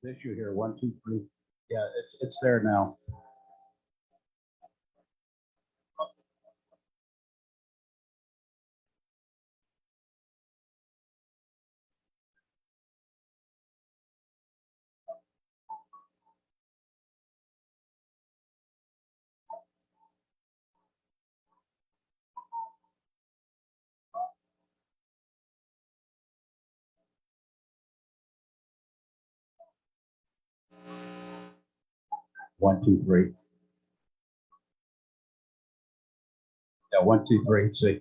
Issue here, 1, 2, 3. Yeah, it's there now. One, two, three. Yeah, 1, 2, 3. See.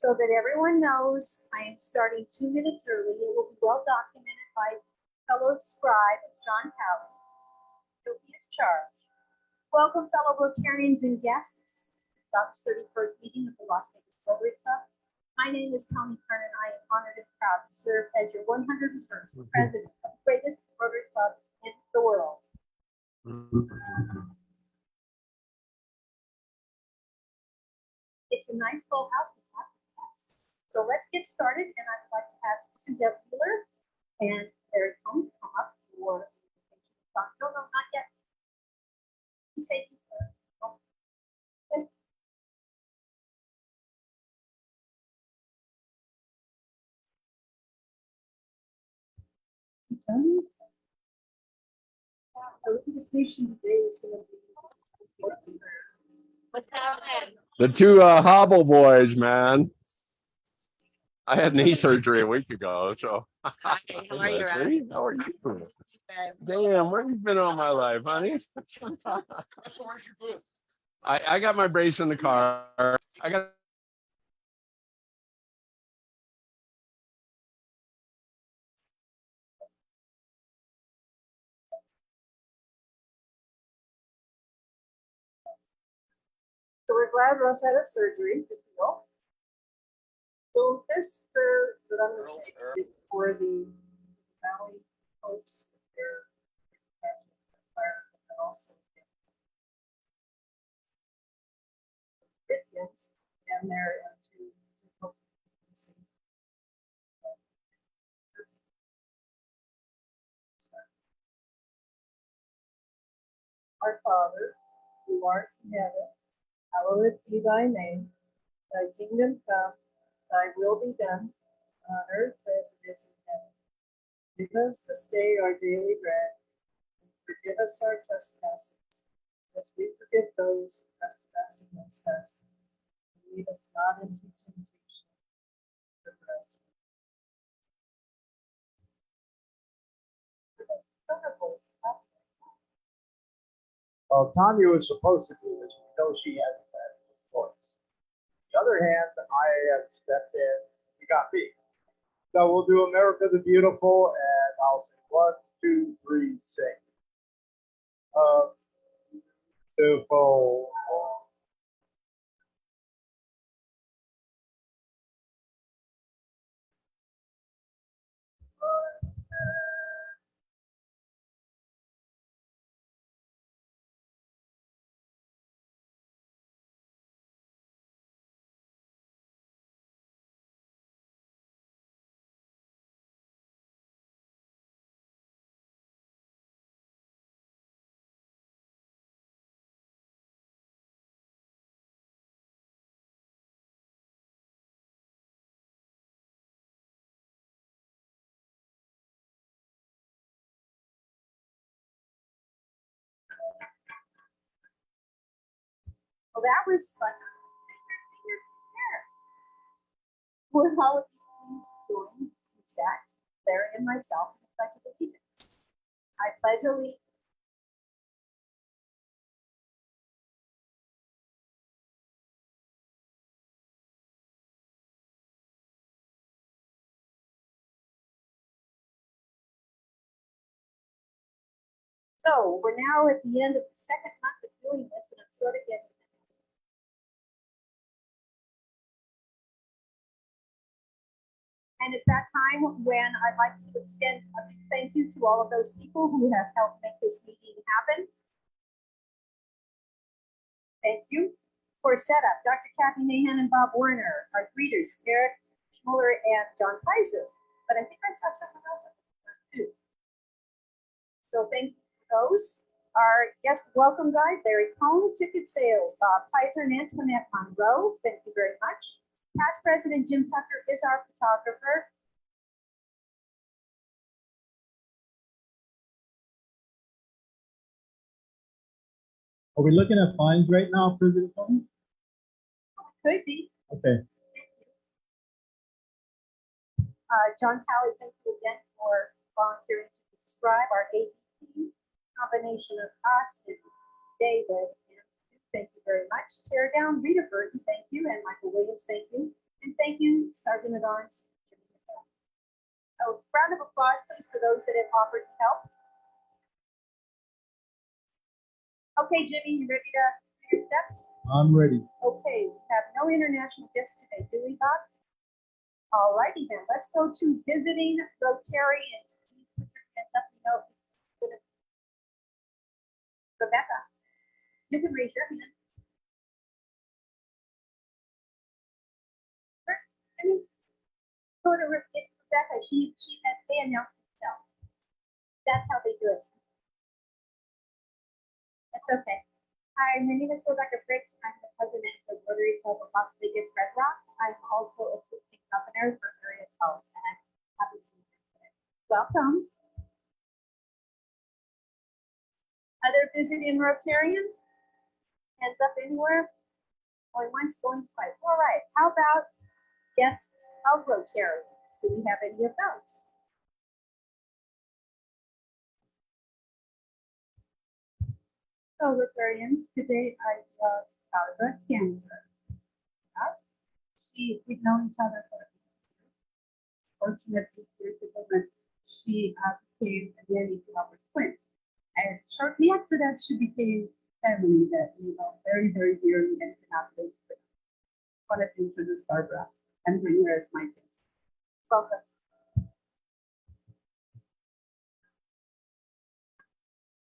So that everyone knows, I am starting 2 minutes early. It will be well documented by fellow scribe John Howard. He'll be his charge. Welcome, fellow Rotarians and guests, to Doc's 31st meeting of the Las Vegas Rotary Club. My name is Tony Kernan. I am honored and proud to serve as your 101st president of the greatest Rotary Club in the world. It's a nice full house with lots of guests. So let's get started, and I'd like to ask Suzette Wheeler and Eric Cohn to come up for no, not yet. You say oh. Okay. Tony? The invitation today is going to be what's happening? The two hobble boys, man. I had knee surgery a week ago, so. Hi, how are you, Rob? Leslie, how are you? Damn, where you been all my life, honey? I got my brace in the car. I got. So we're glad Russ had a surgery. Good deal. So this prayer that I'm going to say is for the Valley folks with their fire and also Christians and their to help see. Our Father, who art in heaven, hallowed be thy name. Thy kingdom come, thy will be done, on earth as it is in heaven. Give us this day our daily bread, and forgive us our trespasses, as we forgive those who trespass against us. And lead us not into temptation, but deliver us from evil. Well, Tanya was supposed to do this because she hasn't had a choice. On the other hand, I have stepped in. You got me. So we'll do America the Beautiful, and I'll sing 1, 2, 3, sing. Beautiful. Well, that was fun. Would all of you please join Suzette, Larry, and myself in the Pledge of Allegiance? I pledge allegiance. So we're now at the end of the second month of doing this, and I'm sort of getting. And it's that time when I'd like to extend a big thank you to all of those people who have helped make this meeting happen. Thank you. For setup, Dr. Kathy Mahan and Bob Werner, our greeters, Eric Schmuller and John Kaiser. But I think I saw someone else too. So thank you for those. Our guest welcome guide, Larry Cohn, ticket sales, Bob Kaiser and Antoinette Monroe. Thank you very much. Past President Jim Tucker is our photographer. Are we looking at fines right now, President Tony? Could be. Okay. John Cowley, thank you again for volunteering to describe our ABT combination of us and David. And thank you very much. Tear down, Rita Burton, thank you. And Michael Williams, thank you. And thank you, Sergeant at Arms. A round of applause, please, for those that have offered to help. Okay, Jimmy, you ready to do your steps? I'm ready. Okay, we have no international guests today, do we, Bob? All righty then, let's go to visiting Rotarians. Please put your hands up, you know, it's sort of Rebecca. You can raise your hand. I mean, go to it's Rebecca. They announced themselves. That's how they do it. That's okay. Hi, my name is Rebecca Fritz. I'm the president of the Rotary Club of Las Vegas Red Rock. I'm also assistant governor for area 12, and I'm happy to be here today. Welcome. Other visiting Rotarians? Hands up anywhere? Going once, going twice. All right. How about guests of Rotarians? Do we have any of those? So Rotarians, today I love Barbara Cantor. We've known each other for years. Fortunately, years ago when she became a nanny to our twin. And shortly after that, she became family that we love very, very dearly and cannot live with. I wanted to introduce Barbara and bring her as my guest. Welcome.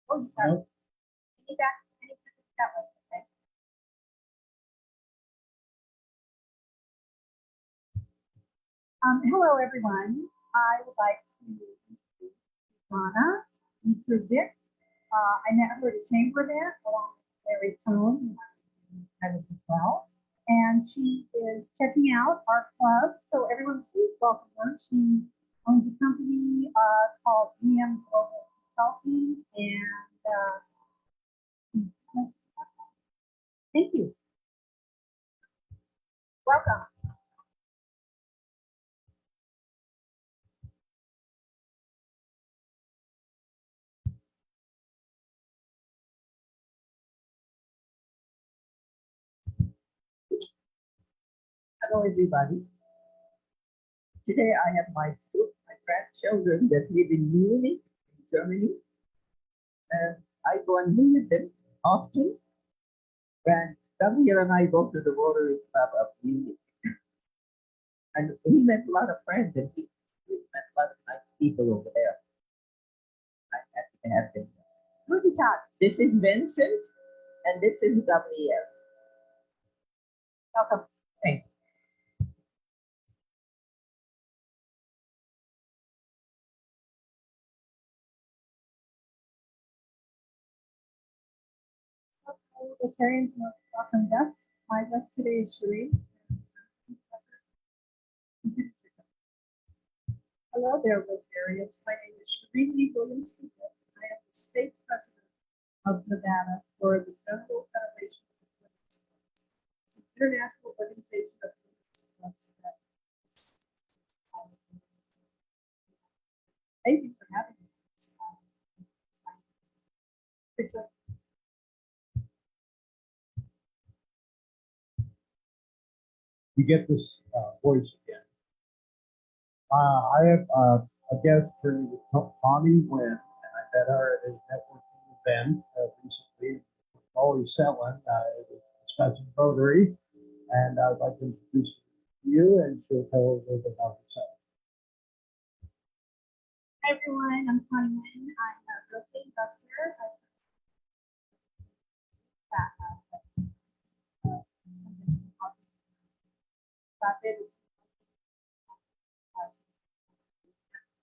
Oh, you have any back, any physical that way, okay? Hello, everyone. I would like to introduce Donna Mitrovic. I met her at a chamber event along with Larry Cohn, as well. And she is checking out our club. So everyone, please welcome her. She owns a company called EM Global Consulting. And thank you. Welcome. Hello, everybody. Today I have my grandchildren that live in Munich, in Germany. And I go and visit them often. And some year and I go to the Rotary Club of Munich. And he met a lot of friends and he met a lot of nice people over there. I'm happy to have them. Guten Tag. This is Vincent and this is Gabrielle. Welcome. Thank you. Rotarians, welcome guests. My guest today is Cherie. Hello there, Rotarians. My name is Cherie Lee Williams. I am the state president of Nevada for the Federal Federation of Women's Clubs, an international organization of women's clubs. Thank you for having me. You get this voice again. I have a guest for Tommy Wynn, and I met her at a networking event recently. Always selling, discussing Rotary, and I'd like to introduce you, and she'll tell us a little bit about herself. Hi everyone, I'm Connie Wynn. I'm a real estate investor.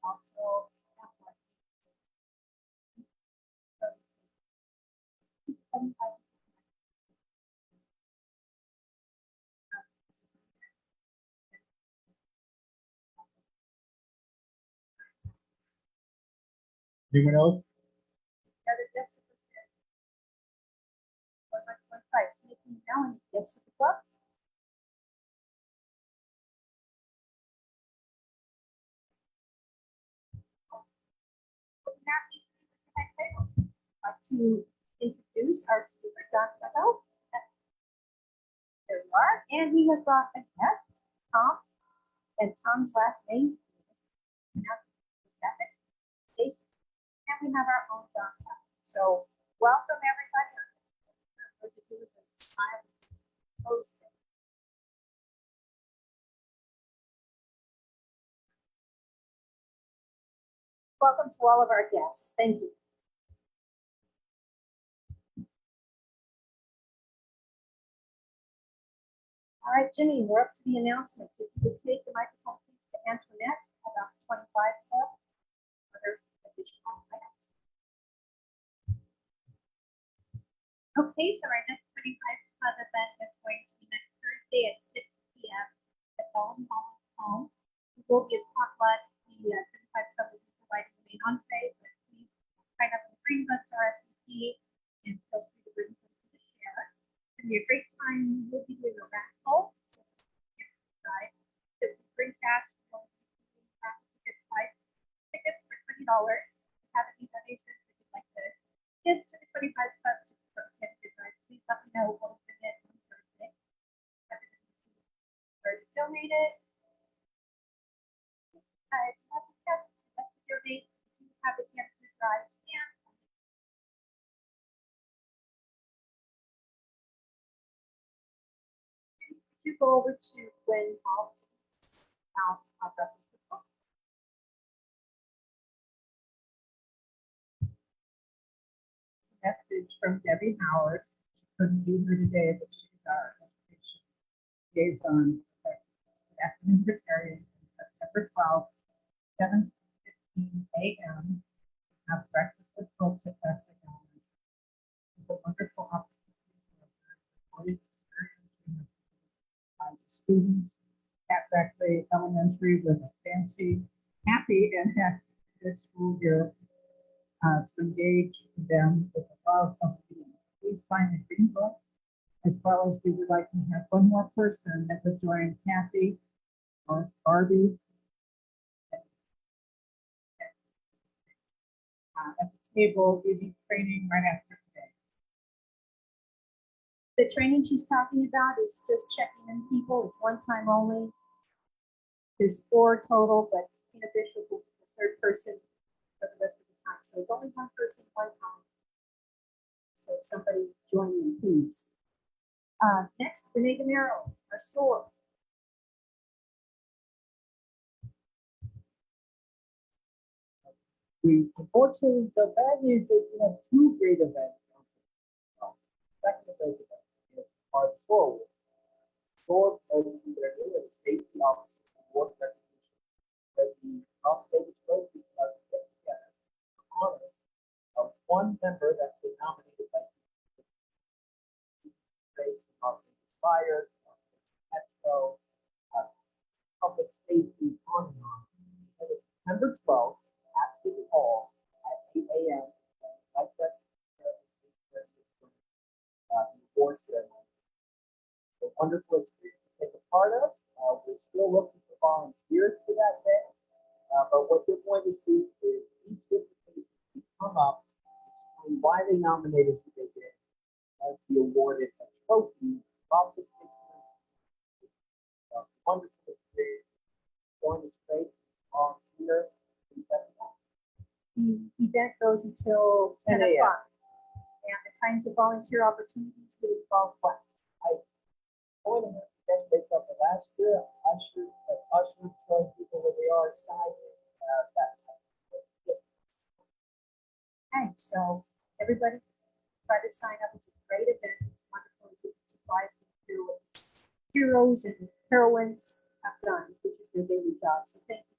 Also, Anyone else? other guests of the club. One price. Making now and guests of the club. I'd like to introduce our speaker, John Bethel. There you are. And he has brought a guest. Tom, and Tom's last name is pronounced Stefan, Jason, and we have our own John. So welcome everybody. What to do with the smile post. Welcome to all of our guests. Thank you. All right, Jenny, we're up to the announcements. If you would take the microphone, please, to Antoinette about the 25 Club, other additional items. Okay, so our next 25 Club event is going to be next Thursday at 6 p.m. at Dalton Home. It will be a potluck. The 25 Club will be providing the main entree, but please sign up in the green bus RSVP and feel free to bring something to share. It's going to be a great time. We'll be doing a raffle. So, guys, if you bring cash, tickets for $20. Have any donations if you'd like to give to the 25 Club, just for please let me know what we're going to on Thursday. Or donate it. I have to check. Let's donate. Do you have a chance to drive? And you go over to Gwen Hall. I'll reference the book. Message from Debbie Howard. She couldn't be here today, but she's our education liaison. Afternoon preparing September 12th, 7:15 a.m. Have breakfast with folks at Bethel Elementary. It's a wonderful opportunity for a experience by the students at Beckley Elementary with a fancy, happy, and hectic school year. To engage them with the love of reading. Please find the green book, as well as we would like to have one more person that would join Kathy or Barbie at the table, giving training right after today. The training she's talking about is just checking in people. It's one time only. There's 4 total, but in addition to the third person for the rest of the time. So it's only one person, one time. So if somebody join me, please. Next, Renee Gamero, our SOAR. Unfortunately, the bad news is we have 2 great events. Second of those events are SOAR Awards. SOAR, as you know, is a safety officer award recognition that the Las Vegas Rotary Club put together in honor of one member that's been nominated by Las Vegas Fire, Metro, public safety, on and on. And it's September 12th at City Hall at 8 a.m. Like that, the award ceremony. A wonderful experience to take a part of. We're still looking for volunteers for that day. But what you're going to see is each of the people come up, explain why they nominated who they did, and be awarded a trophy, lots of pictures, wonderful experience. Going to straight volunteer. The event goes until 10 o'clock. And the kinds of volunteer opportunities would involve what? Going to have based off of last year, usher showing people where they are, sign that. Okay, so everybody try to sign up. It's a great event. It's wonderful. It's supplies to what heroes and heroines have done, which is their daily job. So thank you.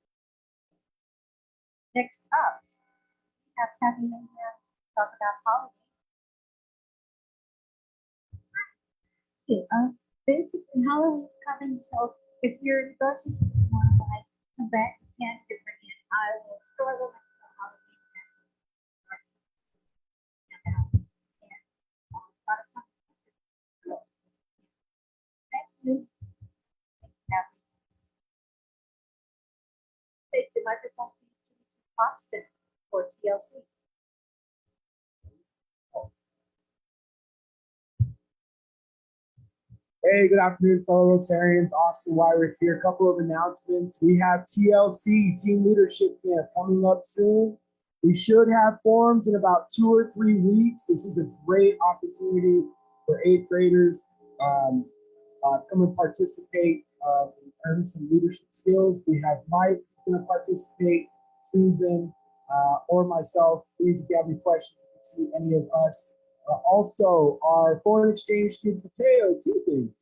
Next up, we have Kathy Mayhem talk about holidays. Okay, basically Halloween's coming, so if you're in the grocery store and want to buy some bags of candy to bring in, I will store them until Halloween. Thank you. Thanks, Kathy. Take the microphone, please, to Austin for TLC. Hey, good afternoon, fellow Rotarians. Austin Wyrick here. A couple of announcements. We have TLC, Team Leadership Camp, coming up soon. We should have forms in about 2 or 3 weeks. This is a great opportunity for eighth graders. Come and participate and earn some leadership skills. We have Mike going to participate, Susan, or myself. Please, if you have any questions, you can see any of us. Also, our foreign exchange student Mateo, 2 things.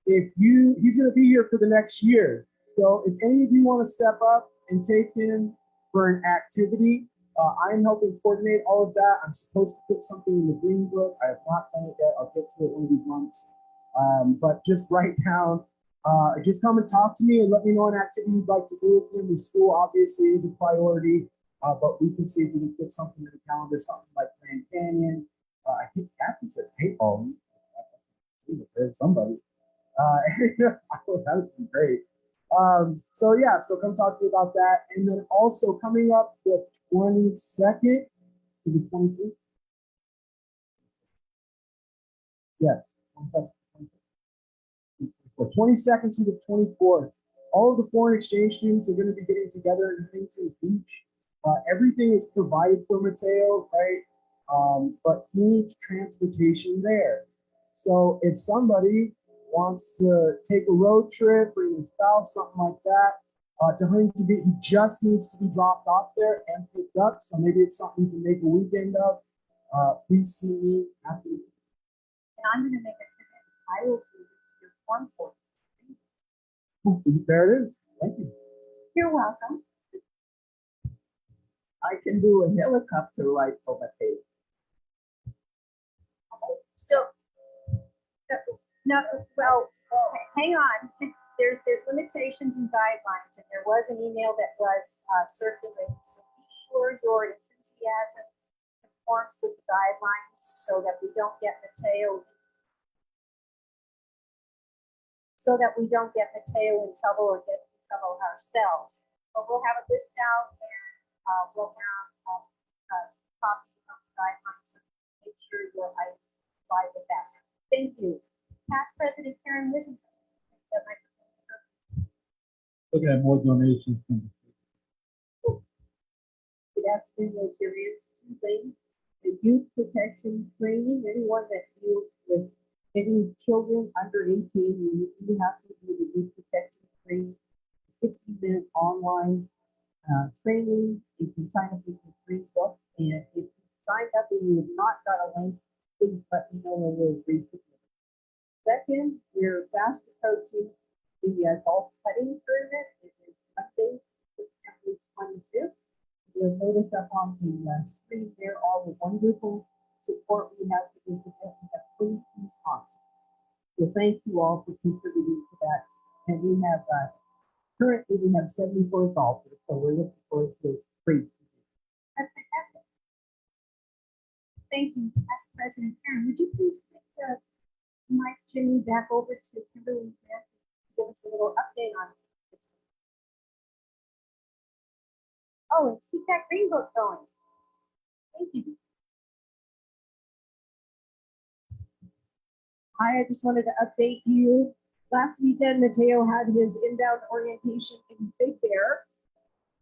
He's going to be here for the next year. So if any of you want to step up and take him for an activity, I'm helping coordinate all of that. I'm supposed to put something in the green book. I have not done it yet. I'll get to it one of these months. But just write down, just come and talk to me and let me know an activity you'd like to do with him. The school obviously is a priority, but we can see if we can fit something in the calendar, something like Grand Canyon. I think Kathy said paintball. There's somebody. That would be great. So yeah, so come talk to me about that. And then also coming up the 22nd to the 23rd. Yes. 22nd to the 24th. All of the foreign exchange students are going to be getting together in Huntington Beach. Everything is provided for Mateo, right? But he needs transportation there. So if somebody wants to take a road trip, bring a spouse, something like that, to Huntington Beach, he just needs to be dropped off there and picked up. So maybe it's something you can make a weekend of. Please see me after. And I'm gonna make a commitment. I will do your form for There it is. Thank you. you. You're welcome. I can do a helicopter ride for my face. So, no, well, hang on. There's limitations and guidelines, and there was an email that was circulated. So be sure your enthusiasm conforms with the guidelines so that we don't get Mateo in trouble or get in trouble ourselves. But we'll have a list out and we'll have a copy of the guidelines. So make sure your items comply with that. Thank you. Past President Karen Wisenhunt. Looking at more donations. Good afternoon, Rotarians. 2 things. The youth protection training, anyone that deals with any children under 18, you have to do the youth protection training, 15-minute online training. You can sign up with the free book. And if you signed up and you have not got a link, please let me know and we'll resubmit. Second, we're fast approaching the golf putting tournament. It is Monday, September 25th. You'll notice up on the screen there all the wonderful support we have for this event. We have 22 sponsors. So thank you all for contributing to that. And we have currently we have 74 golfers, so we're looking forward to a great season. That's fantastic. Thank you, Past President Karen. Would you please take the mic, Jimmy, back over to Kimberly Grant to give us a little update on it? Oh, and keep that green book going. Thank you. Hi, I just wanted to update you. Last weekend, Mateo had his inbound orientation in Big Bear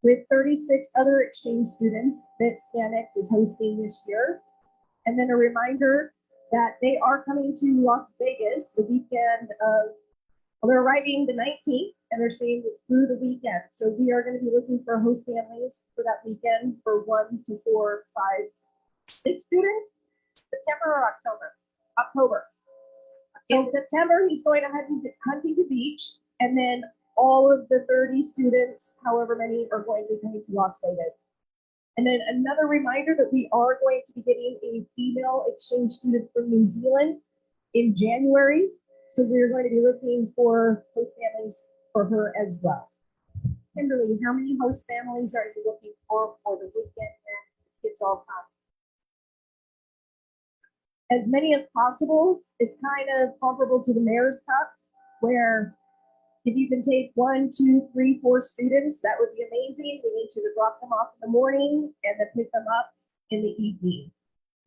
with 36 other exchange students that ScanX is hosting this year. And then a reminder that they are coming to Las Vegas the weekend of, well, they're arriving the 19th and they're staying through the weekend. So we are going to be looking for host families for that weekend for 1 to 4, 5, 6 students. September or October? October. In September, he's going to Huntington Beach, and then all of the 30 students, however many, are going to be coming to Las Vegas. And then another reminder that we are going to be getting a female exchange student from New Zealand in January. So we're going to be looking for host families for her as well. Kimberly, how many host families are you looking for the weekend when kids all come? As many as possible. It's kind of comparable to the Mayor's Cup, where if you can take 1, 2, 3, 4 students, that would be amazing. We need you to drop them off in the morning and then pick them up in the evening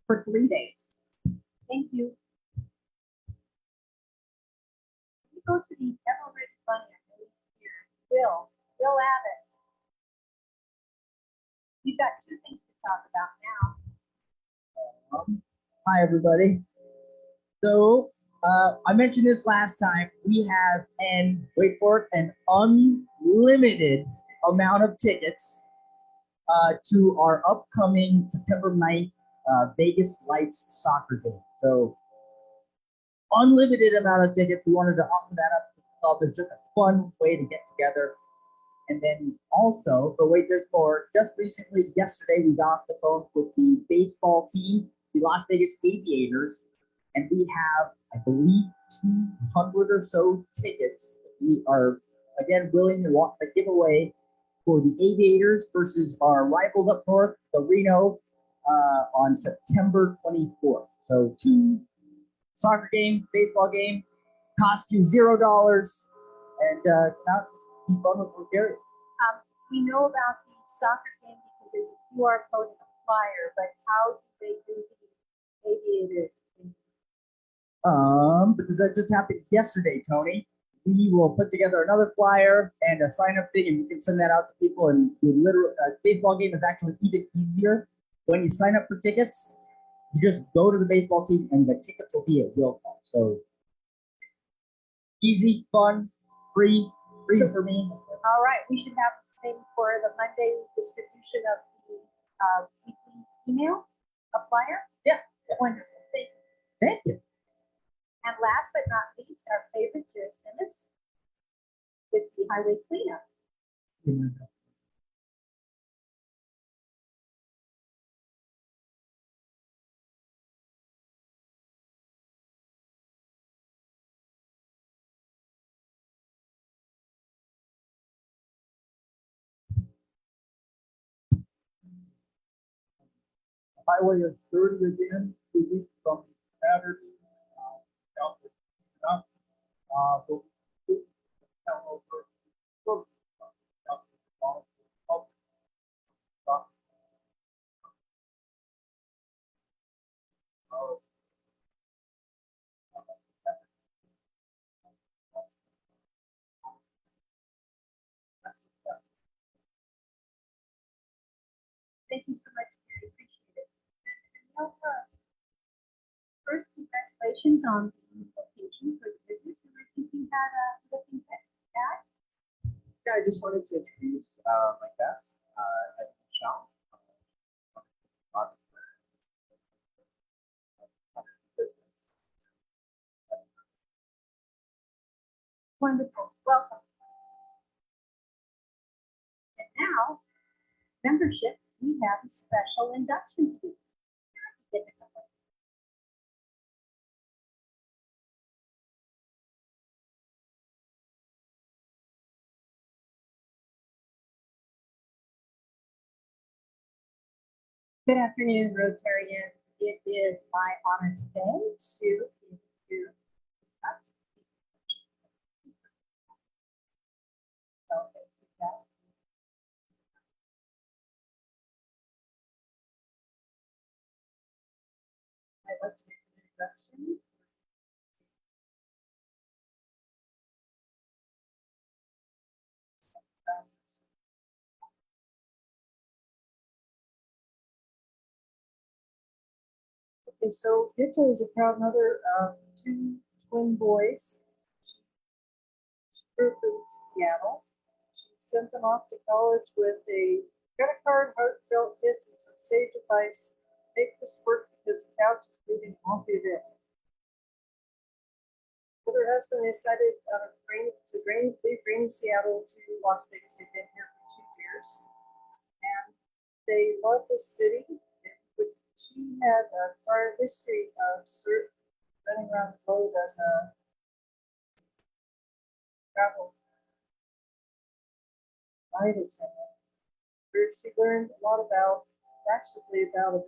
for 3 days. Thank you. go to the Ever-Ready Bunny? I know he's here. Will Abbott. We've got two things to talk about now. Hi, everybody. So, I mentioned this last time. We have wait for it, an unlimited amount of tickets to our upcoming September 9th Vegas Lights soccer game. So, unlimited amount of tickets. We wanted to offer that up to the club as just a fun way to get together. And then also, but wait, there's more. Just recently, yesterday, we got off the phone with the baseball team, the Las Vegas Aviators, and we have, I believe, 200 or so tickets we are, again, willing to give away for the Aviators versus our rivals up north, the Reno, on September 24th. So 2 soccer game, baseball game, cost you $0, and not be fun with Bulgaria. We know about the soccer game because there's a QR code in the flyer, but how do they do the Aviator thing? Because that just happened yesterday, Tony. We will put together another flyer and a sign up thing, and you can send that out to people. And the literal baseball game is actually even easier. When you sign up for tickets, you just go to the baseball team, and the tickets will be at will call. So easy, fun, free for me. All right, we should have something for the Monday distribution of the weekly email, a flyer. Yeah. Wonderful. Thank you. Thank you. And last but not least, our favorite Jared Simmons with the highway cleanup. Highway is dirty again, 2 weeks from Saturday, down to up. So we down over, down to up. Thank you so much, Mary. Appreciate it. And first, congratulations on the location for the business, and I think you had a looking at that. Yeah, I just wanted to introduce my guest, Michelle. Wonderful. Welcome. And now, membership, we have a special induction fee. Good afternoon, Rotarians. It is my honor today to introduce I'd like to make an introduction. Okay, so Gita is a proud mother of 2 twin boys. She grew up in Seattle. She sent them off to college with a credit card, heartfelt kiss, and some sage advice. Make this work because the couch is moving off your head. With her husband, they decided leave rainy Seattle to Las Vegas. They've been here for 2 years. And they love the city. She had a prior history of running around the globe as a travel flight attendant, where she learned a lot about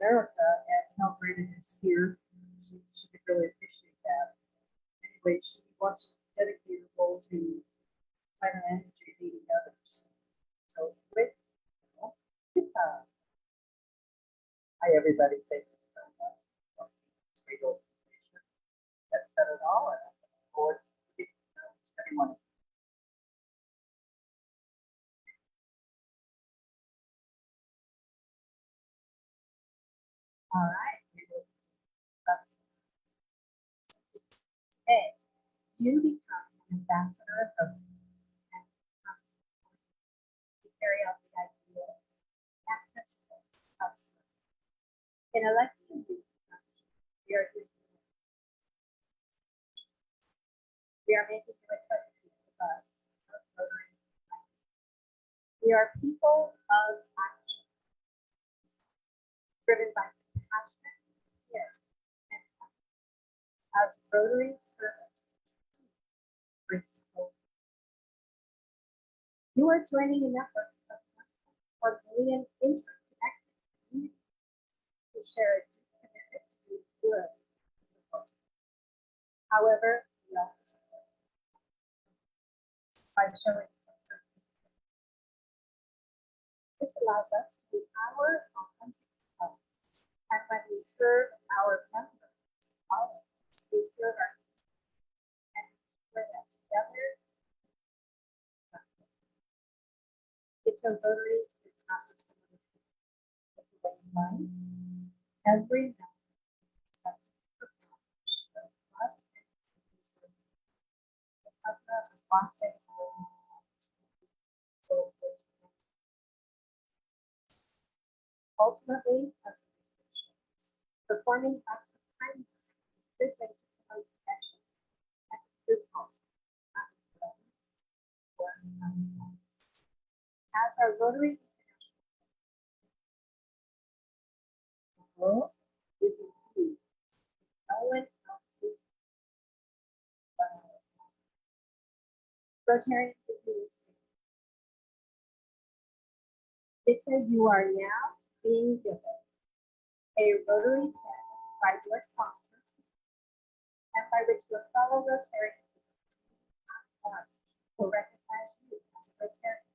America and how great it is here. She could really appreciate that. Anyway, she wants to dedicate her role to climate energy leading others. So, with Hi, everybody. Thank you so much for this great organization that said it all. And I look forward to getting to know each ceremony. All right. Okay. You become an ambassador of Rotary and to carry out the ideas and principles of service. In electing you, we are doing we are making you a trustee with us of Rotary. We are people of action, driven by compassion, care, and empathy as Rotary service brings hope. You are joining a network of 1.4 million interconnected communities who share a deep commitment to do good in the world. However, we also support by showing compassion. This allows us to be our authentic selves, and when we serve our members, always we serve our community, and ensure that together it's a Rotary is not just another thing. It's a way of life. Every member is expected to accomplish the love and peace of the cover of Los Angeles. Ultimately, as Christians, performing acts of kindness is a good way to promote connection and improve culture, not just for others, or ourselves. As our Rotary International is indeed no one else's but ours. Rotarians is listening. It says you are now being given a Rotary pen by your sponsors and by which your fellow Rotarians will recognize you as a Rotarian.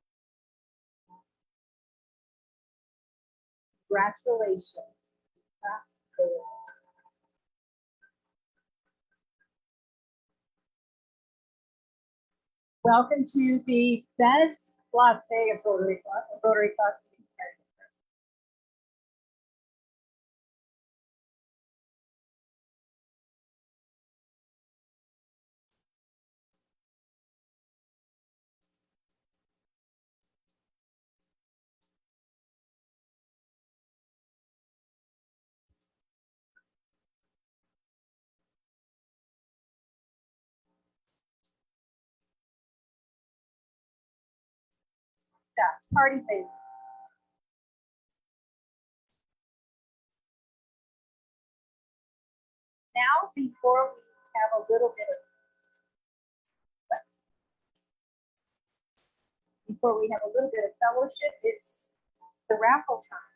Congratulations. Welcome to the best Las Vegas Rotary Club. Party favor. Now, before we have a little bit of fellowship, it's the raffle time.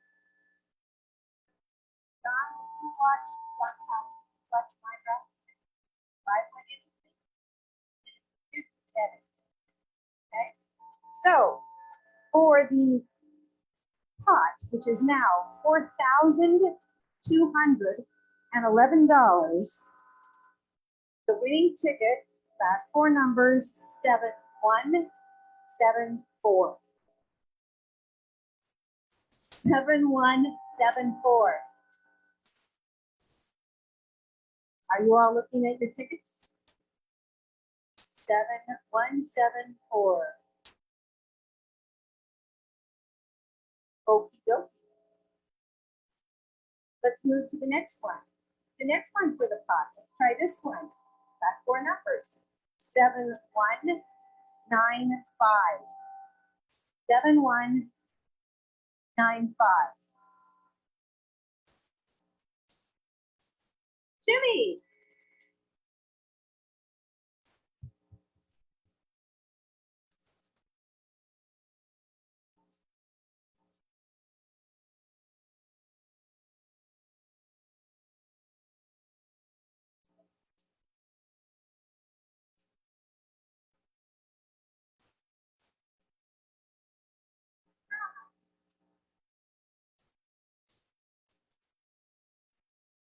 Don, did you watch my raffle? Live when you said it. Okay. So for the pot, which is now $4,211, the winning ticket, last four numbers, 7174. 7174. Are you all looking at your tickets? 7174. Okie dokie. Let's move to the next one. The next one for the pot. Let's try this one. Last four numbers. 7195. 7195. Jimmy.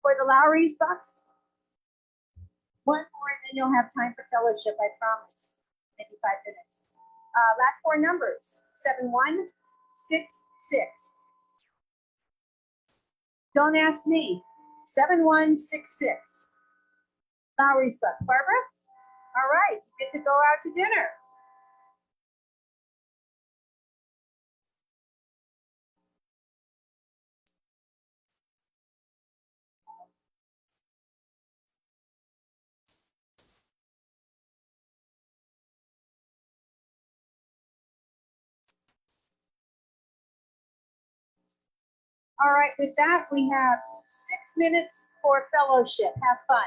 For the Lowry's bucks. One more and then you'll have time for fellowship, I promise. maybe 5 minutes. Last four numbers, 7166. Don't ask me, 7166. Lowry's book. Barbara? All right, you get to go out to dinner. All right, with that, we have 6 minutes for fellowship. Have fun.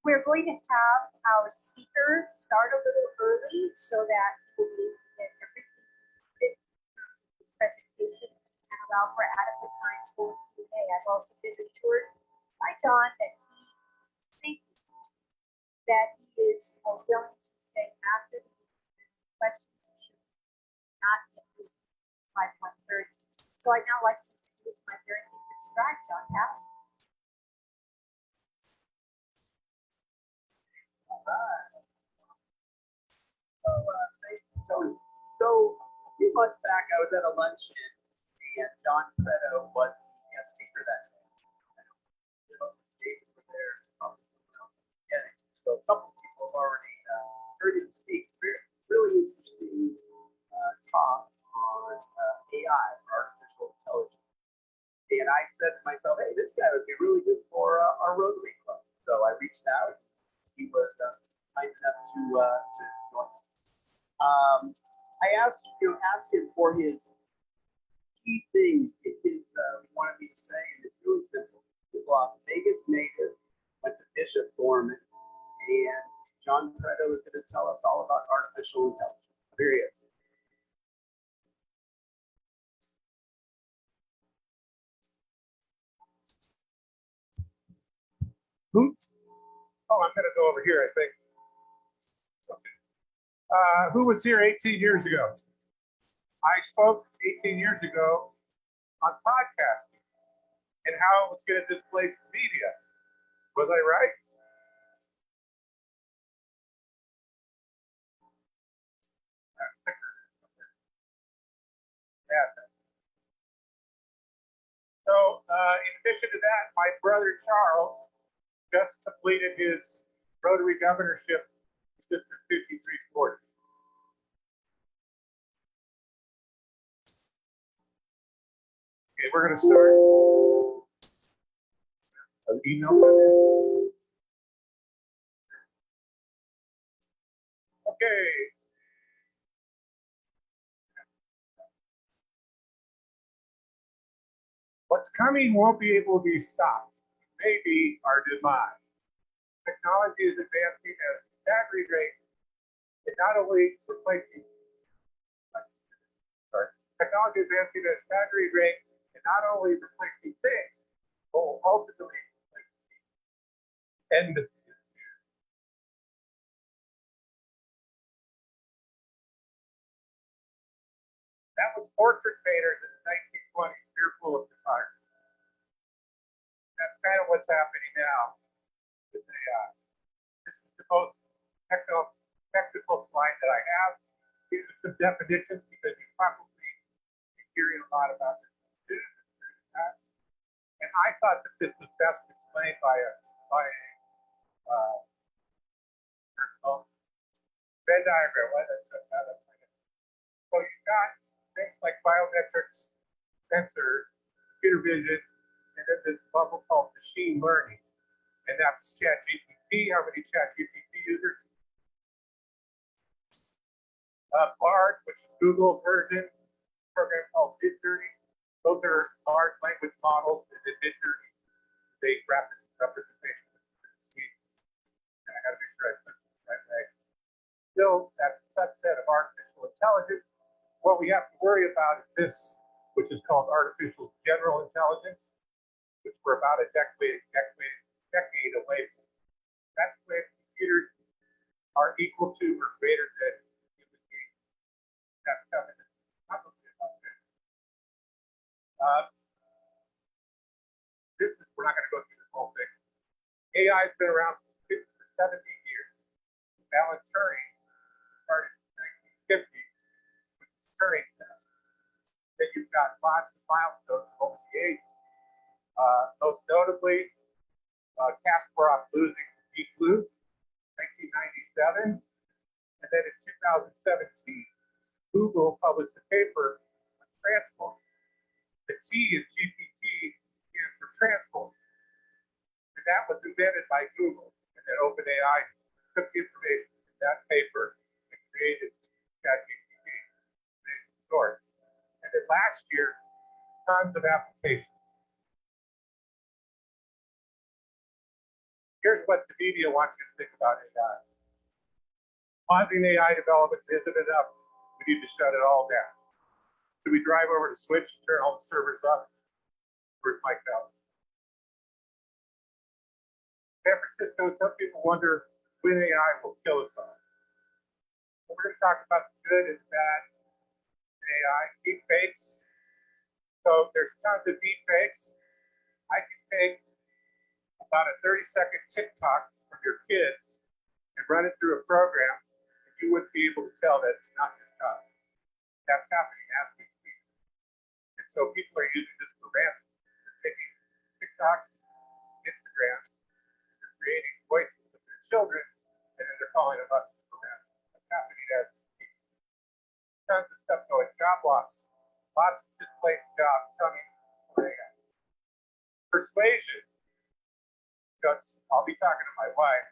we're going to have our speakers start a little early so that we'll be able to get everything fit into this presentation and allow for adequate time for Q&A. I've also been assured by John that he is willing to stay after the questions should not get this by 1:30. So I'd now like to introduce my very favorite scribe, John Howard. So a few months back, I was at a luncheon, and John Credo was the guest speaker that day. David was there, probably someone else at the beginning. So a couple of people have already heard him speak. Really interesting talk on AI, artificial intelligence. And I said to myself, hey, this guy would be really good for our Rotary Club. So I reached out. He was kind enough to join us. I asked him for his key things that his wanted me to say, and it's really simple. He's Las Vegas native, went to Bishop Gorman, and John Credo is going to tell us all about artificial intelligence. Here he is. Oh, I'm gonna go over here, I think. Okay. Who was here 18 years ago? I spoke 18 years ago on podcasting and how it was gonna displace media. Was I right? Yeah. So, in addition to that, my brother Charles just completed his Rotary governorship in District 5340. Okay, we're going to start. An email come in. Okay. What's coming won't be able to be stopped. Maybe our demise. Technology is advancing at a staggering rate, and not only replacing. Technology is advancing at a staggering rate, and not only replacing things, but will ultimately end the That was portrait painters in the 1920s, fearful of photography. That's kind of what's happening now with AI. This is the most technical slide that I have. These are some definitions because you probably been hearing a lot about this. And I thought that this was best explained by a Venn diagram. So you've got things like biometrics, sensors, computer vision, and then this bubble called machine learning. And that's ChatGPT. How many ChatGPT users? Bard, which is Google's version, program called Midjourney. Those are large language models, and then Midjourney is a graphic representation of the scene. And I got to make sure I put it the right way. Still, that's a subset of artificial intelligence. What we have to worry about is this, which is called artificial general intelligence, which we're about a decade away from. That's when computers are equal to or greater than human beings. That's coming. Probably about that. We're not going to go through this whole thing. AI has been around for 70 years. Alan Turing started in the 1950s with the Turing test. Then you've got lots of milestones over the ages. Most notably, Kasparov losing Deep Blue, 1997. And then in 2017, Google published a paper on transformers. The T in GPT stands for transformers. And that was invented by Google. And then OpenAI took the information from that paper and created ChatGPT. And then last year, tons of applications. Here's what the media media wants you to think about AI. Pausing AI development isn't enough. We need to shut it all down. Do we drive over to Switch and turn all the servers up? Where's Mike Bell? San Francisco, some people wonder when AI will kill us all. We're going to talk about the good and bad in AI, deep fakes. So there's tons of deep fakes. I can take about a 30-second TikTok from your kids and run it through a program, and you wouldn't be able to tell that it's not your child. That's happening as we speak. And so people are using this for ransom. They're taking TikToks, Instagrams, they're creating voices of their children, and then they're calling them up for ransom. That's happening as we speak. Tons of stuff going, job loss, lots of displaced jobs coming from AI. Persuasion. I'll be talking to my wife,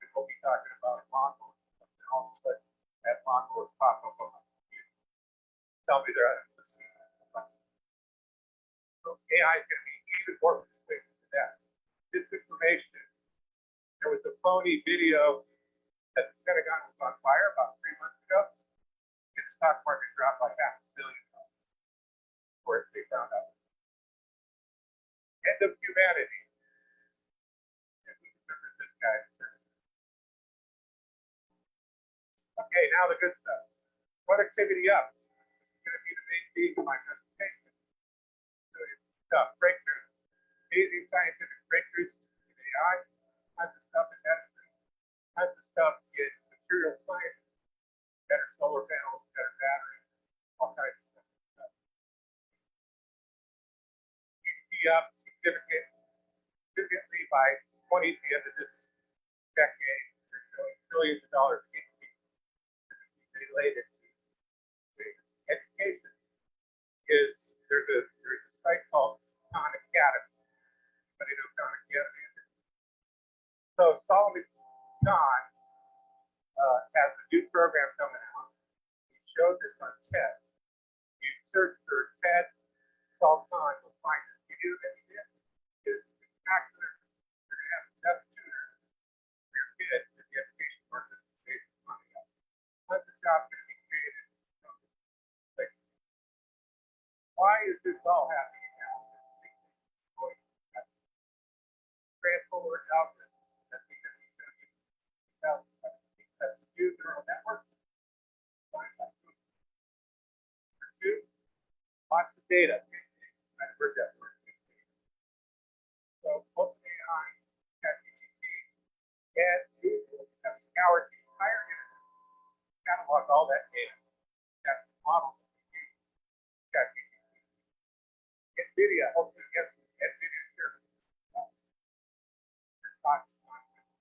and we'll be talking about lawnmowers, and all of a sudden, that lawnmowers pop up on my computer. Tell me they're listening. So AI is going to be even more persuasive than that. Disinformation. There was a phony video that the Pentagon was on fire about 3 months ago, and the stock market dropped like $500 million before they found out. End of humanity. This guy. Okay, now the good stuff. Productivity up. This is going to be the main theme of my presentation. So it's tough. Breakthroughs. Amazing scientific breakthroughs in AI. Tons of stuff in medicine. Tons of stuff in material science. Better solar panels, better batteries, all kinds of stuff. GDP up significantly by the end of this decade. They're showing trillions of dollars increase related to education. There's a site called Khan Academy. Anybody know Khan Academy? So Solomon Khan has a new program coming out. He showed this on TED. You search for TED Solomon Khan, you'll find this video that he did. It's spectacular. You're going to have the best tutors for your kids in the education market based on money. Tons of jobs going to be created. Why is this all happening now? Transformer algorithm that's because we that's use neural networks. Number two, lots of data. I've heard that word. So OpenAI, ChatGPT, and Google have scoured the entire internet, cataloged all that data. That's the model that we use. ChatGPT. NVIDIA, hopefully get some NVIDIA services.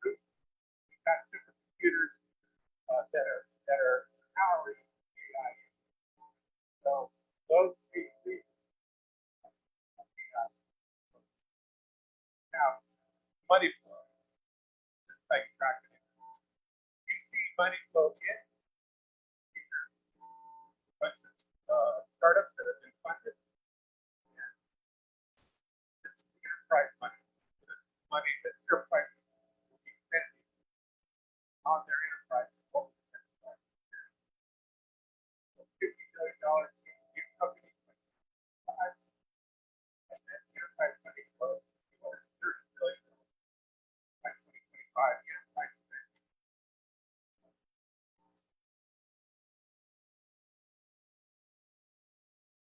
We've got supercomputers that are powering AI. So those three now money flow. This is how you track it. We see money flow in. These are a bunch of startups that have been funded. And this is enterprise money. This is money that enterprise will be spending on their enterprise. $50 billion in new companies. And then enterprise money flows $230 billion by 2025 in enterprise spending.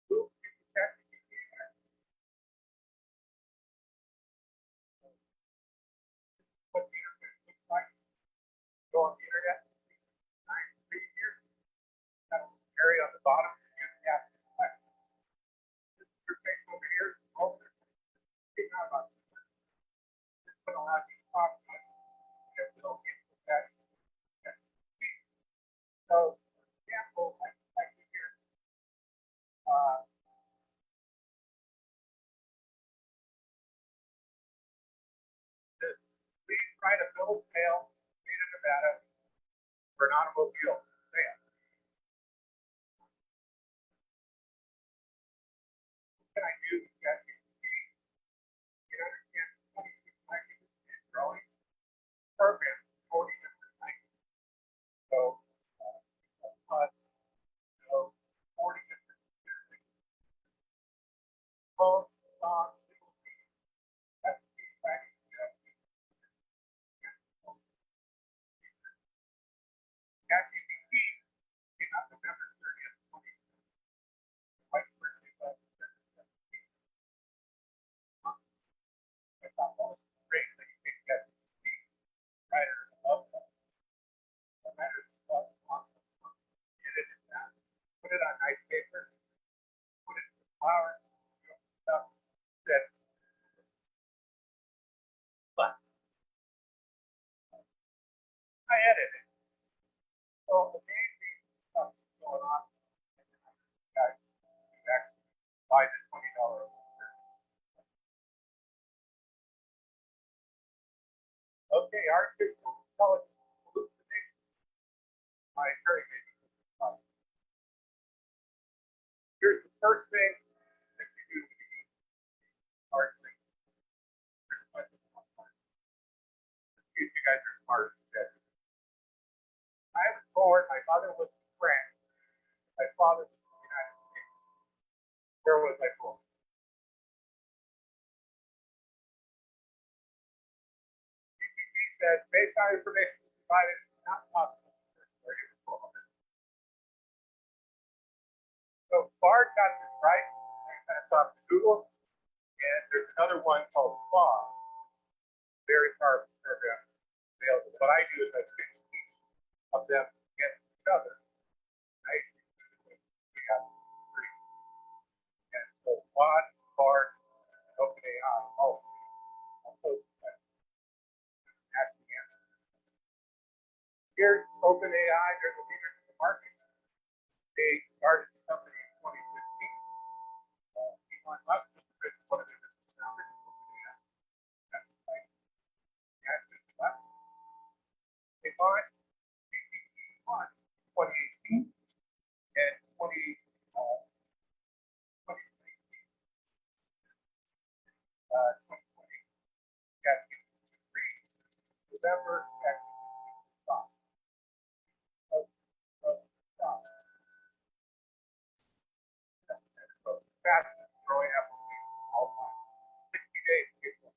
Who is ChatGPT? What the internet looks like. Go on the internet. 3 years. That area on the bottom. You have to ask this is your face over here. Also, think about this. This would allow you to talk to it. And we'll get to that. So, for example, like here, please write a bill of sale in Nevada for an automobile sale. What can I do with ChatGPT? You understand 26 languages and growing. ChatGPT came out November 30th, 20. White birthday was I thought that was great that you could get the writer of the writer of get it in that. Put it on nice paper, put it in flowers, stuff that but I edited. So the main thing stuff going on guys you actually buy the $20 okay, artificial intelligence hallucination. My attorney made me here's the first thing that you do when you do hard things. You guys are smart. I was born, my mother was from France, my father was from the United States. Where was I born? He said, based on information provided, it's not possible where he was born. So Bard got this right, and I saw it on Google, and there's another one called FAR, very powerful program available. What I do is I fix each of them against each other. I we have three. And so Quad, Bard, and OpenAI, all post that. That's the answer. Here's OpenAI, they're the leaders in the market. They started the company in 2015. Elon Musk was one of the founders of OpenAI. That's like, they launched GPT-1 2018 and 2019. 2020, ChatGPT 3, November, ChatGPT 5. Fastest growing application of all time. 60 days to get 100.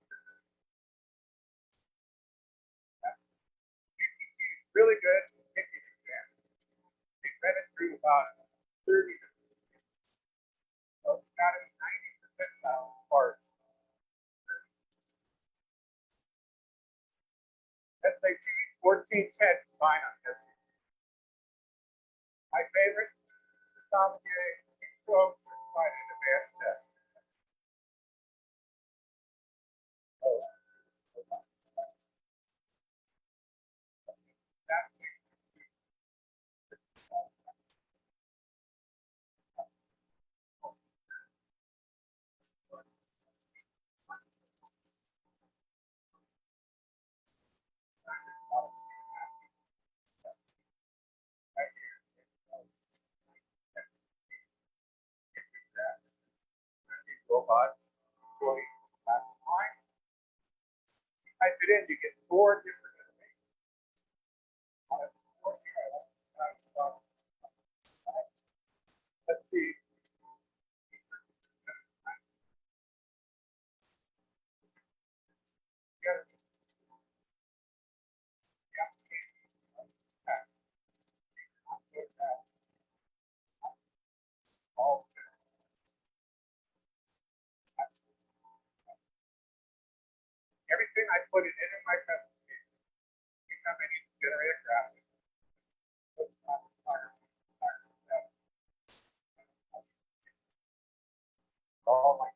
GPT is really good at taking exams. They read it through about 30 different exams. So it's got a 90% part. SAT 1410 fine on this. My favorite, the Sommelier Pro certified in advanced test. Oh, that robots, employees, last time. Type it in, you get 4 different information. Let's see. Everything I put it in my presentation, anytime I need to generate a graphic, all my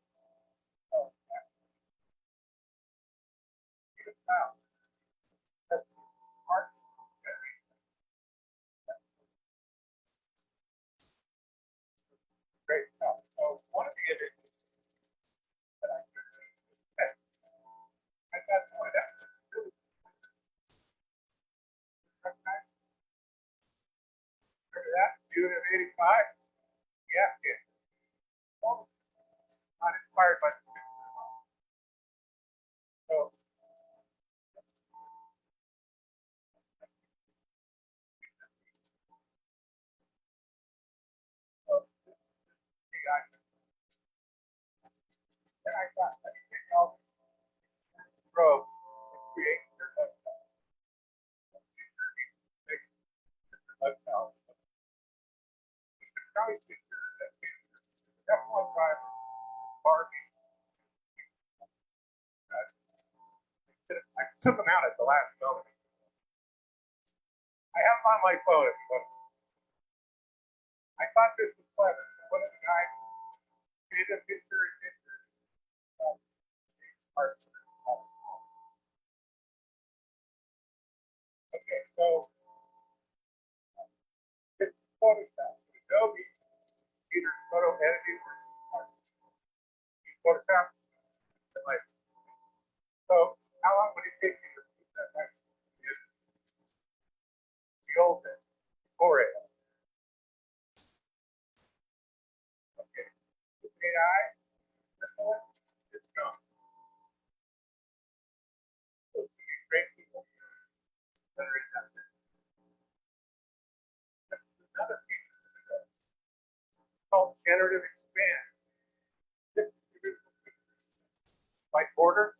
style. That's art generation. Great stuff. So one of the images that I generated was text. I got one that's really recognized. Remember that? June of '85? Yeah, yeah. Well, not inspired by the picture at all. So, AI. Then I got anything else grow and create their website. funny picture that F1 driver parking. I took them out at the last moment. I have them on my phone, but I thought this was clever. One of the guys made a picture and picture. Okay, so this is Photoshop. Adobe, Peter's photo editing. Photoshop. Like, so how long would it take you to do that? The old thing, before it. Okay. With AI, this one is gone. So it's going to be great people that are in that business. This is another feature called generative expand. This is beautiful by border,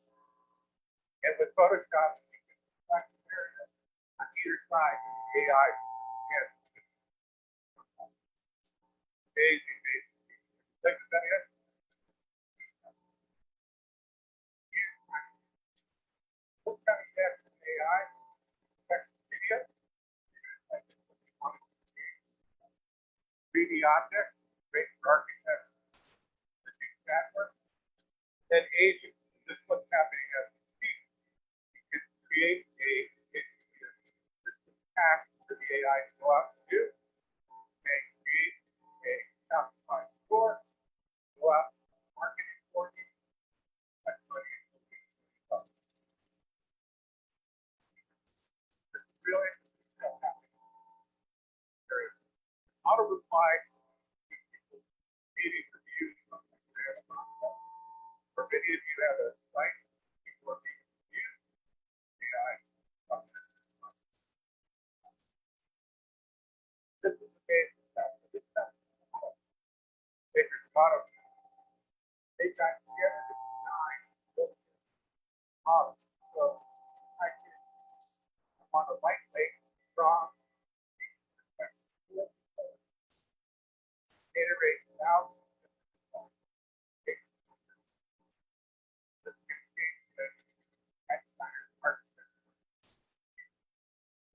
and with Photoshop, you can select an area on either side of the AI. Amazing, amazing. Think of that yet? What kind of text in AI? Text video? 3D objects, great for architects, the new network. Then agents, this is what's happening as we speak. You can create a system task for the AI to go out and do, and create a Shopify store, go out and market it for you. That's what it is. It's really still happening. There is auto replies to people's meeting reviews on Instagram. For many of you have a site, people are being reviewed. AI. This is the basic stuff. This stuff. There's a lot of they got together to design models. So I can on a lightweight, strong, iterate out. The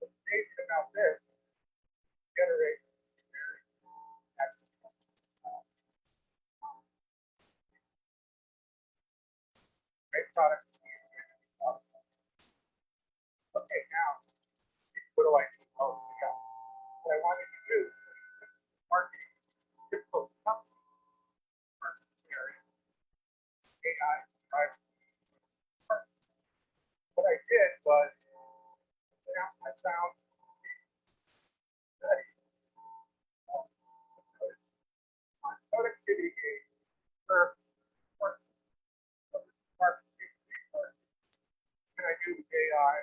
amazing about this generate great product. Okay, now what do I do? Oh, yeah. What I wanted to do is marketing difficult company area. AI drives. What I did was I found study on productivity gains per can I do with AI?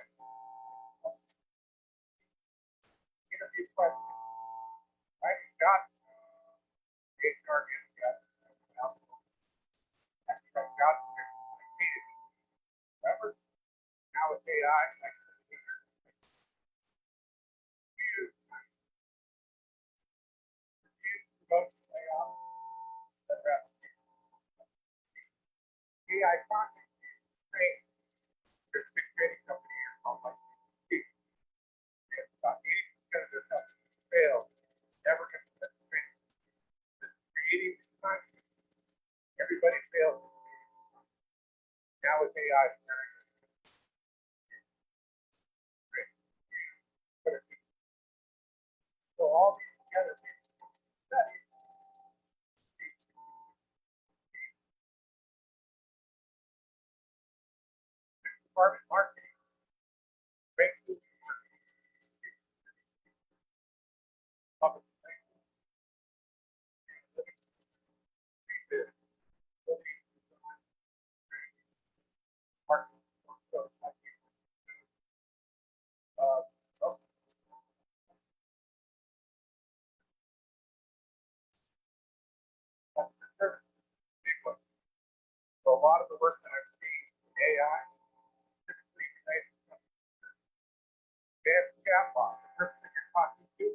Interview questions. I got HR got I got I needed it. Remember? Now with AI, I can use promote layout. AI content. Great. There's a big trading company here called like about 80% of their customers fail. Never get the training. Creating this content. Everybody fails. Now with AI, it's very great. So all these together, studies. Department marketing. Breakthrough marketing. Public relations. Marketing. So, customer service. Big one. So a lot of the work that I've seen in AI typically relates to advanced chatbot, the person that you're talking to.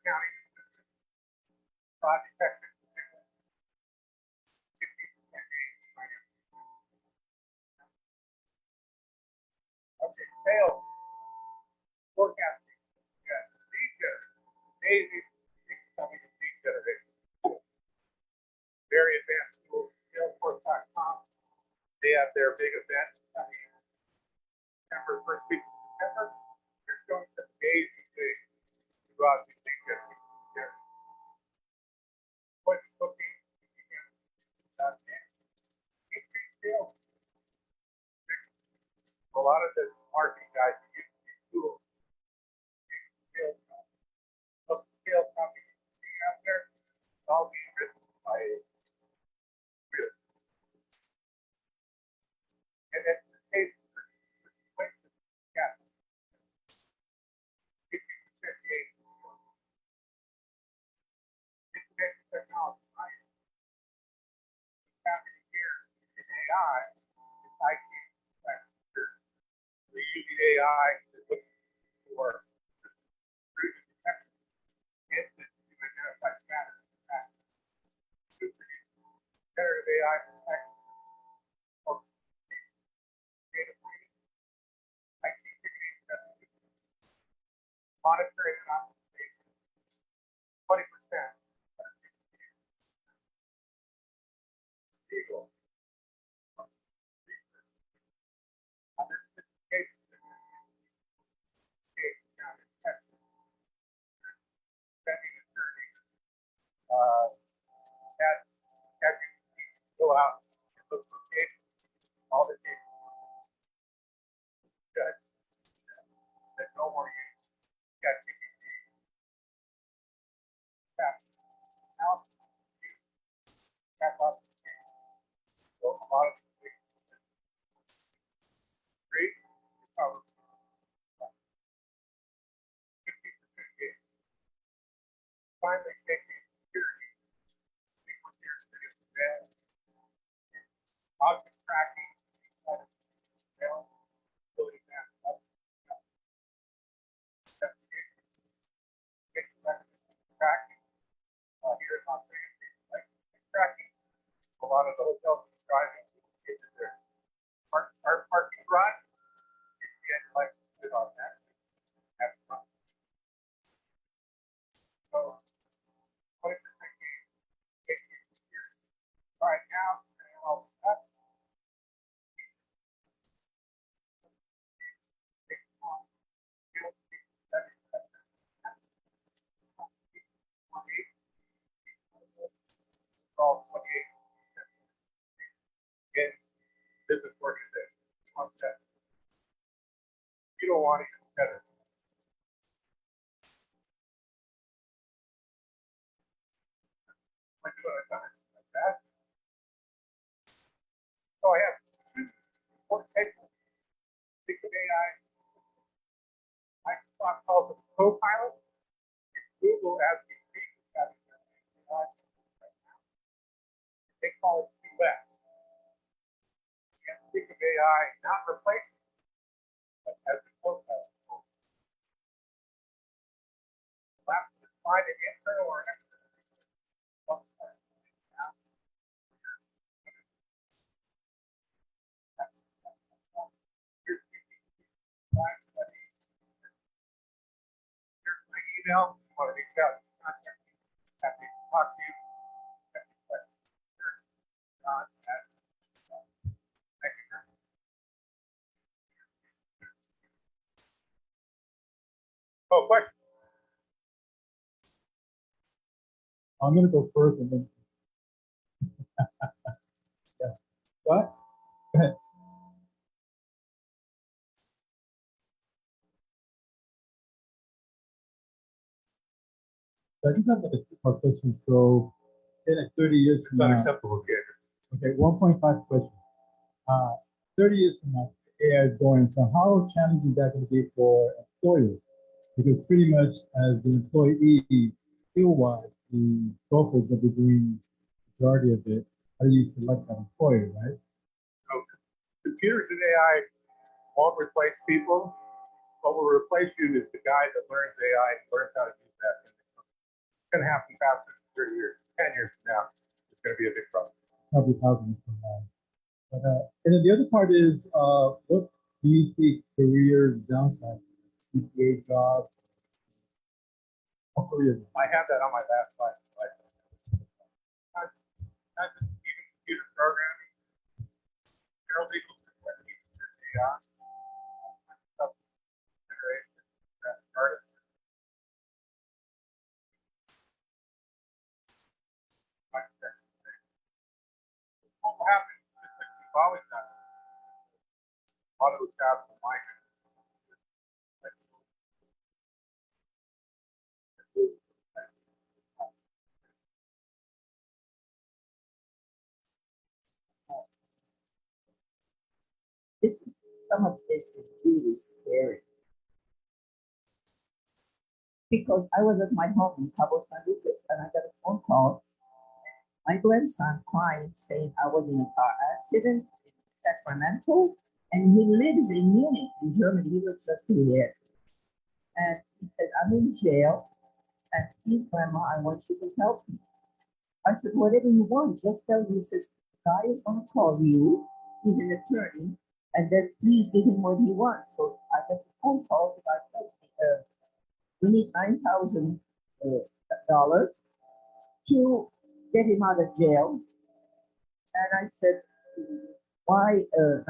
county. Fraud detection. 60% gains. Okay, sales. Forecasting. Yes, lead generation. Amazing things coming in lead generation. Very advanced tools. Salesforce.com. They have their big event coming September, first week of September. They're showing some amazing things throughout the lead generation. What's looking, increased sales. A lot of the marketing guys are using these tools. Sales, most of the sales companies you see out there, it's all being written by real. And that's the case for places. Yeah. 50% gain. Information technology, right? What's happening here is AI, is IT. We're using AI to look for intrusion detection and to identify patterns. To produce generative AI detection or data cleaning, IT ticketing, monitoring and optimization. 20%. Legal. Research. Under sophistication. Case account detection. Spending attorneys. Had you go out and look for cases, all the cases. Judge. That no more use. Got GPT. Now, got lots of cases. So a lot of things. Great. Recover. 50% gain. Finally, safety and security. Sequence here, serious bad. Object tracking. Ability map. Tracking. Here in Las Vegas, like tracking. A lot of the hotels driving into their parking garage. If you get license to it on that, that's fun. So 20% gain. All right, now I'll up. All 28 in business organization. One step. You don't want it better. Like what I've done like that. So I have two important cases. Think of AI. Microsoft calls it Copilot. Google, as we speak, is having their AI right now. They call it UX. And think of AI not replacing, but as a co-pilot. Last is find an internal or external. Here's my email. Want to reach out, contact me. Happy to talk to you. Thank you very much. Oh, question. I'm gonna go first and then. Yeah. What? Go ahead. So I just have like a two-part question. So, in like 30 years It's from now, unacceptable, kid. okay, 1.5 question. 30 years from now, AI is going. So, how challenging is that going to be for employers? Because pretty much as the employee, skill-wise, the software is going to be doing the majority of it. How do you select that employer, right? So computers and AI won't replace people. What will replace you is the guy that learns AI and learns how to use that. gonna have to pass in 30 years, 10 years from now, it's gonna be a big problem. Probably thousands from now. But, and then the other part is, what do you see career downside? CPA job? What career? I have that on my last slide. Not just even computer programming, paralegal, AI, generation, artist. What will happen? Just like we've always done. A lot of those jobs in my This is, some of this is really scary. Because I was at my home in Cabo San Lucas and I got a phone call. My grandson crying saying I was in a car accident in Sacramento and he lives in Munich in Germany. He was just here. And he said, I'm in jail and please, Grandma, I want you to help me. I said, whatever you want, just tell me. He says, the guy is going to call you. He's an attorney. And then please give him what he wants. So I got the phone call. The guy told me, we need $9,000 to get him out of jail. And I said, why 9,000?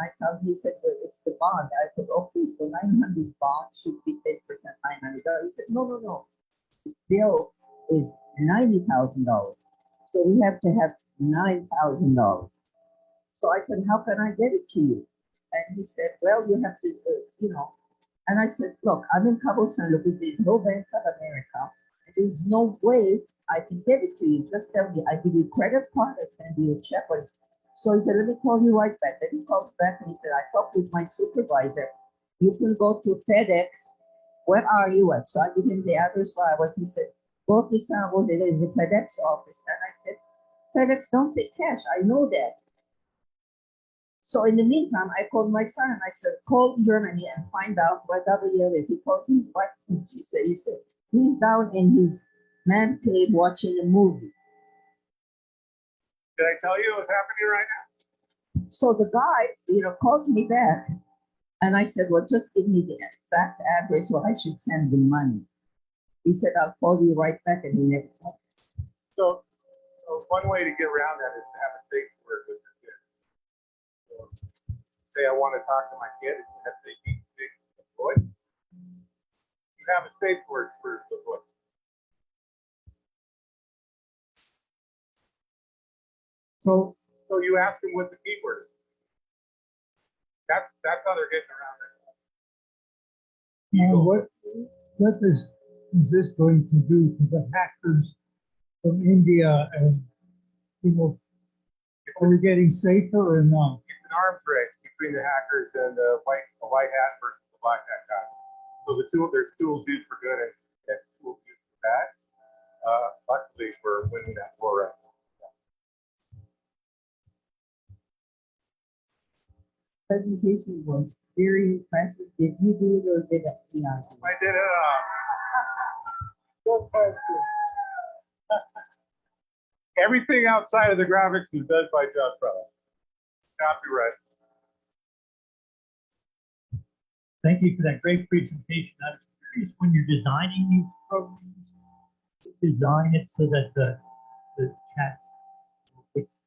He said, well, it's the bond. I said, okay, so 900 bond should be 10%, $900. He said, no. The bill is $90,000. So we have to have $9,000. So I said, how can I get it to you? And he said, well, you have to, And I said, look, I'm in Cabo San Lucas. There's no Bank of America. There's no way I can get it to you. Just tell me, I give you credit card, I send you a check. So he said, let me call you right back. Then he calls back and he said, I talked with my supervisor. You can go to FedEx. Where are you at? So I give him the address where I was. He said, go to San Jose, there's a FedEx office. And I said, FedEx don't take cash. I know that. So in the meantime, I called my son and I said, call Germany and find out where WL is. He called his wife. He said, he's down in his man cave watching a movie. Did I tell you what's happening right now? So the guy, calls me back. And I said, well, just give me the exact address where I should send the money. He said, I'll call you right back. And he never called. So one way to get around that is to have a safe word with your kid. So, say I want to talk to my kid, and if they need the voice, you have a safe word for the voice. So you ask them what the keyword is. That's how they're getting around it. Now, what is this going to do to the hackers from India? And are we getting safer or not? It's an arms race between the hackers and the white hat versus the black hat guys. So there's tools used for good and tools used for bad. Luckily, we're winning that war right now. Presentation was very impressive. Did you do it or did it? I did it. Good question. Everything outside of the graphics was done by John Trellis. Copyright. Thank you for that great presentation. I was curious, when you're designing these programs, design it so that the chat,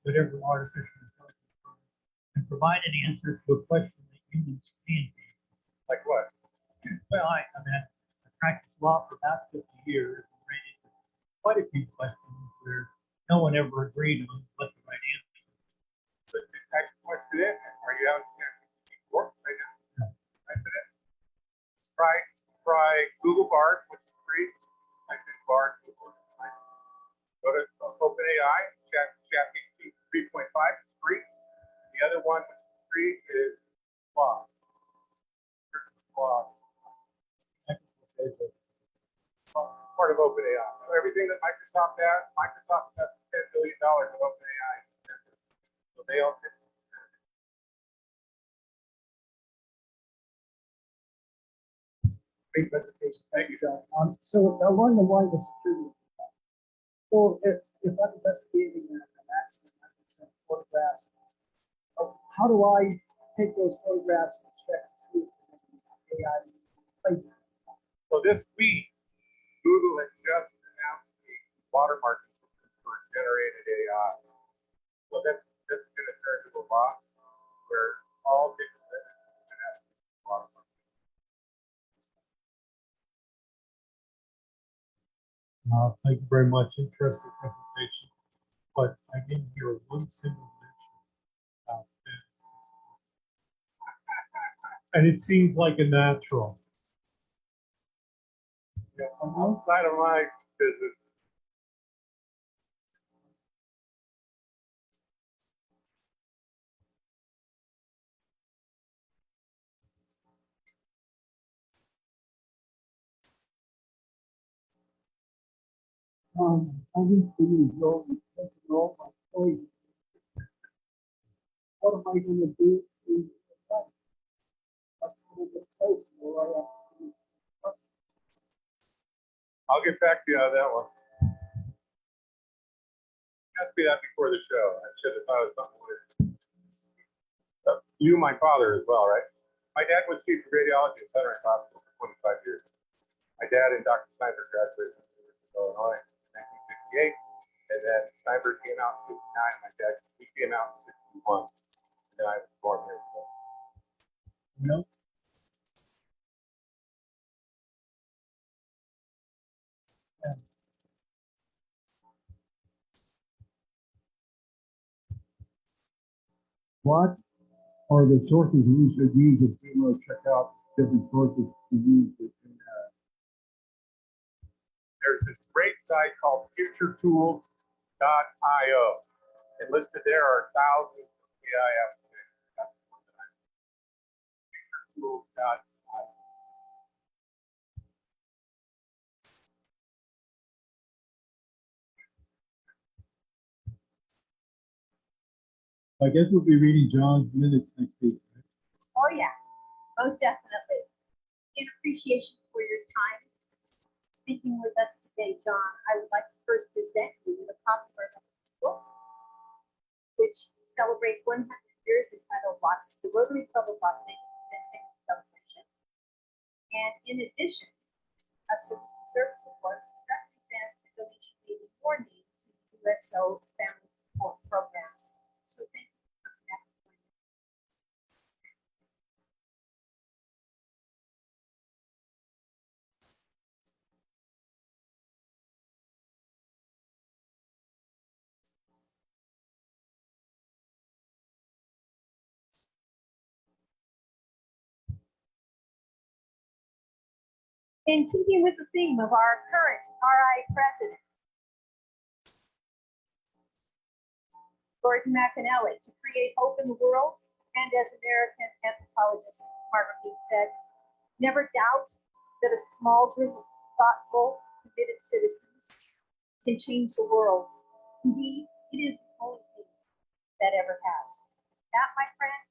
whatever artificial intelligence program, can provide an answer to a question that humans can't. Like what? Well, I practiced law for about 50 years and ran into quite a few questions where no one ever agreed on what the right answer was. But the type of question is, are you having to work right now? I said it. Try Google Bard, which is free. Type in Bard. Go to OpenAI, ChatGPT 3.5 is free. The other one, which is free, is Claude. Part of OpenAI. So everything that Microsoft has $10 billion of OpenAI. So they all get. Great presentation. Thank you, John. So along the lines of security, So if I'm investigating an accident, I can send photographs. How do I take those photographs and check to see if there's any AI played? So this week, Google has just announced the watermarking system for generated AI. So that's going to turn to a box where all digital images can have watermark. Thank you very much. Interesting presentation. But I didn't hear one single mention about this. And it seems like a natural. Yeah, outside of my business. I need to use all my toys. What am I going to do? I'll get back to you on that one. Ask me that before the show. I should have thought of something with you, my father as well, right? My dad was chief of radiology at Sunrise Hospital for 25 years. My dad and Dr. Snyder graduated from the University of Illinois in 1958, and then Snyder came out in 59. My dad, he came out in 61, and then I was born here. So. No. What are the sources used to use if you want to check out different sources to use it in, There's this great site called futuretools.io, and listed there are thousands of AI applications. That's the one that futuretools.io. I guess we'll be reading John's minutes next week. Right? Oh, yeah, most definitely. In appreciation for your time speaking with us today, John, I would like to first present you with a copy of our book, which celebrates 100 years entitled The Rotary Club of Las Vegas Centennial Celebration. And in addition, a service support represents a donation made in your name to USO family support programs. So thank you for coming back. In keeping with the theme of our current RI president, Gordon McAnally, to create hope in the world, and as American anthropologist Margaret Mead said, never doubt that a small group of thoughtful, committed citizens can change the world. Indeed, it is the only thing that ever has. That, my friends,